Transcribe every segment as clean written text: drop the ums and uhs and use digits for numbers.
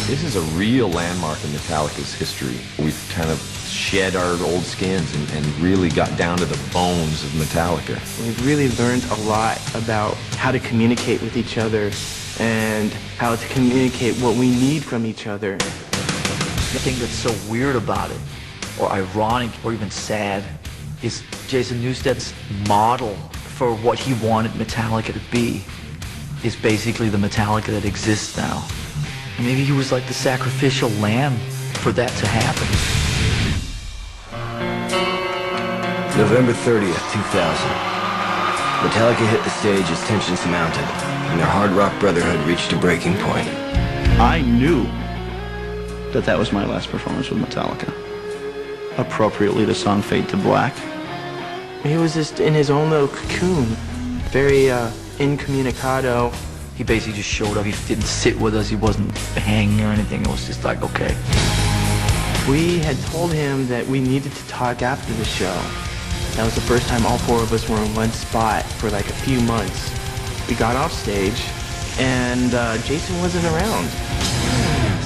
This is a real landmark in Metallica's history. We've kind of shed our old skins and really got down to the bones of Metallica. We've really learned a lot about how to communicate with each other and how to communicate what we need from each other. The thing that's so weird about it, or ironic, or even sad, is Jason Newsted's model for what he wanted Metallica to be is basically the Metallica that exists now. Maybe he was like the sacrificial lamb for that to happen. November 30th, 2000. Metallica hit the stage as tensions mounted, and their hard rock brotherhood reached a breaking point. I knew that that was my last performance with Metallica. Appropriately, the song Fade to Black. He was just in his own little cocoon, very incommunicado. He basically just showed up. He didn't sit with us. He wasn't hanging or anything. It was just like, okay. We had told him that we needed to talk after the show. That was the first time all four of us were in one spot for like a few months. We got off stage, and Jason wasn't around.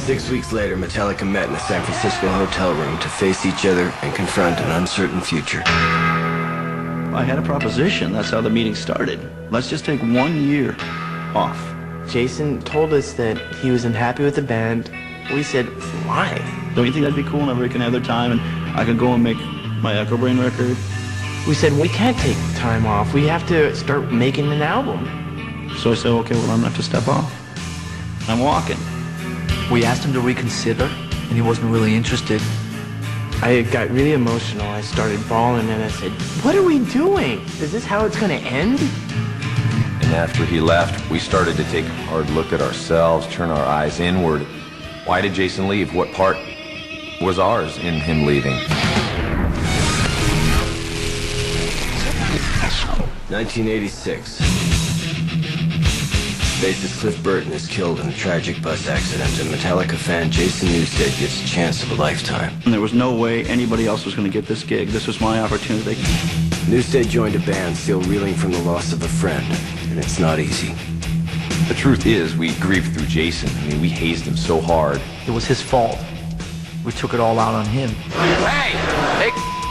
6 weeks later, Metallica met in a San Francisco hotel room to face each other and confront an uncertain future. I had a proposition. That's how the meeting started. Let's just take 1 year off. Jason told us that he was unhappy with the band. We said, why? Don't you think that'd be cool? And everybody can have their time, and I could go and make my Echo Brain record. We said, we can't take time off. We have to start making an album. So I said, okay, well, I'm gonna have to step off. I'm walking. We asked him to reconsider, and he wasn't really interested. I got really emotional. I started bawling, and I said, what are we doing? Is this how it's gonna end? And after he left, we started to take a hard look at ourselves, turn our eyes inward. Why did Jason leave? What part was ours in him leaving? 1986. Bassist Cliff Burton is killed in a tragic bus accident, and Metallica fan Jason Newsted gets a chance of a lifetime. And there was no way anybody else was gonna get this gig. This was my opportunity. Newsted joined a band still reeling from the loss of a friend, and it's not easy. The truth is, we grieved through Jason. I mean, we hazed him so hard. It was his fault. We took it all out on him. Hey,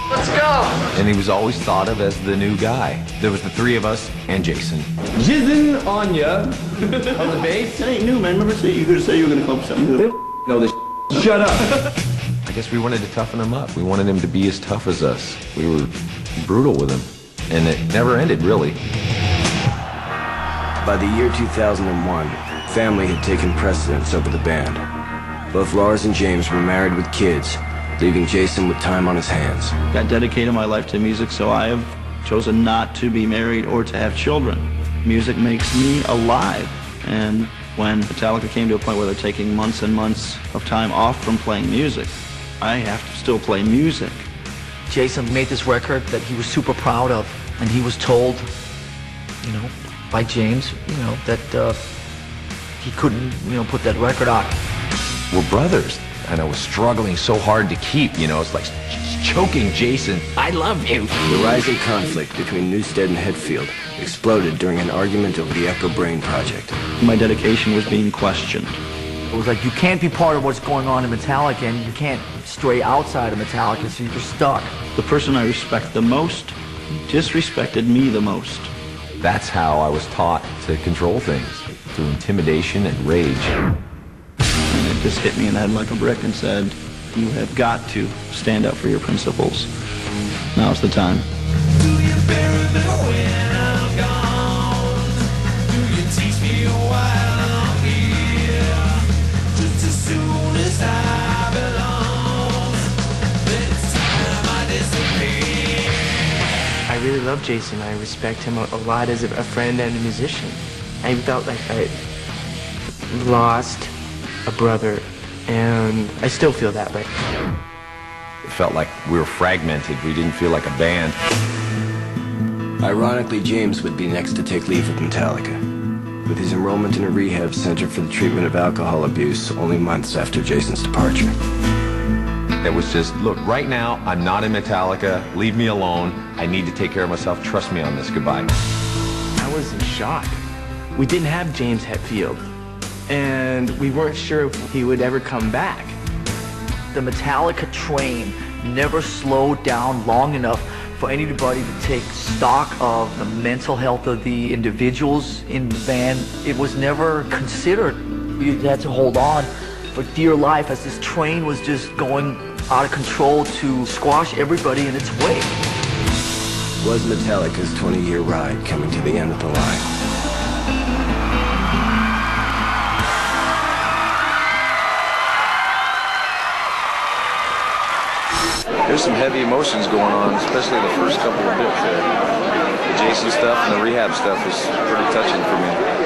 let's go! And he was always thought of as the new guy. There was the three of us and Jason. Jizzin' on ya. On the bass? That ain't new, man. Remember, you could say you were gonna come up with something new. No, this shut up. I guess we wanted to toughen him up. We wanted him to be as tough as us. We were brutal with him. And it never ended, really. By the year 2001, family had taken precedence over the band. Both Lars and James were married with kids, leaving Jason with time on his hands. I dedicated my life to music, so I have chosen not to be married or to have children. Music makes me alive. And when Metallica came to a point where they're taking months and months of time off from playing music, I have to still play music. Jason made this record that he was super proud of, and he was told, you know, by James, you know, that he couldn't, you know, put that record out. We're brothers. And I was struggling so hard to keep, you know, it's like choking Jason. I love you. The rising conflict between Newsted and Hetfield exploded during an argument over the Echo Brain project. My dedication was being questioned. It was like, you can't be part of what's going on in Metallica, and you can't stray outside of Metallica, so you're stuck. The person I respect the most disrespected me the most. That's how I was taught to control things, through intimidation and rage. And it just hit me in the head like a brick and said, you have got to stand up for your principles. Now's the time. Do you bury me when I'm gone? Do you teach me while I'm here? Just as soon as I belong, then it's time I disappear. I really love Jason. I respect him a lot as a friend and a musician. I felt like I lost a brother, and I still feel that way. It felt like we were fragmented. We didn't feel like a band. Ironically, James would be next to take leave of Metallica, with his enrollment in a rehab center for the treatment of alcohol abuse only months after Jason's departure. It was just, look, right now, I'm not in Metallica. Leave me alone. I need to take care of myself. Trust me on this. Goodbye. I was in shock. We didn't have James Hetfield. and we weren't sure if he would ever come back. The Metallica train never slowed down long enough for anybody to take stock of the mental health of the individuals in the band. It was never considered. You had to hold on for dear life as this train was just going out of control to squash everybody in its way. Was Metallica's 20-year ride coming to the end of the line? There's some heavy emotions going on, especially the first couple of bits there. The Jason stuff and the rehab stuff was pretty touching for me.